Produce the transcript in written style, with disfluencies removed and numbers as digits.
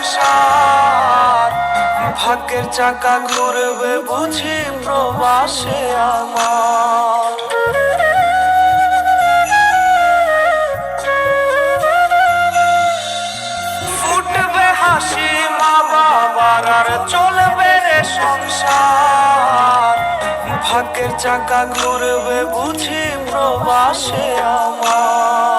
সংসার। ভাগ্যের চাকা ঘুরবে বুঝি প্রবাসে আমার। ফুটবে হাসি মা বাবার আর চলবে রে সংসার। ভাগ্যের চাকা ঘুরবে বুঝি প্রবাসে আমার।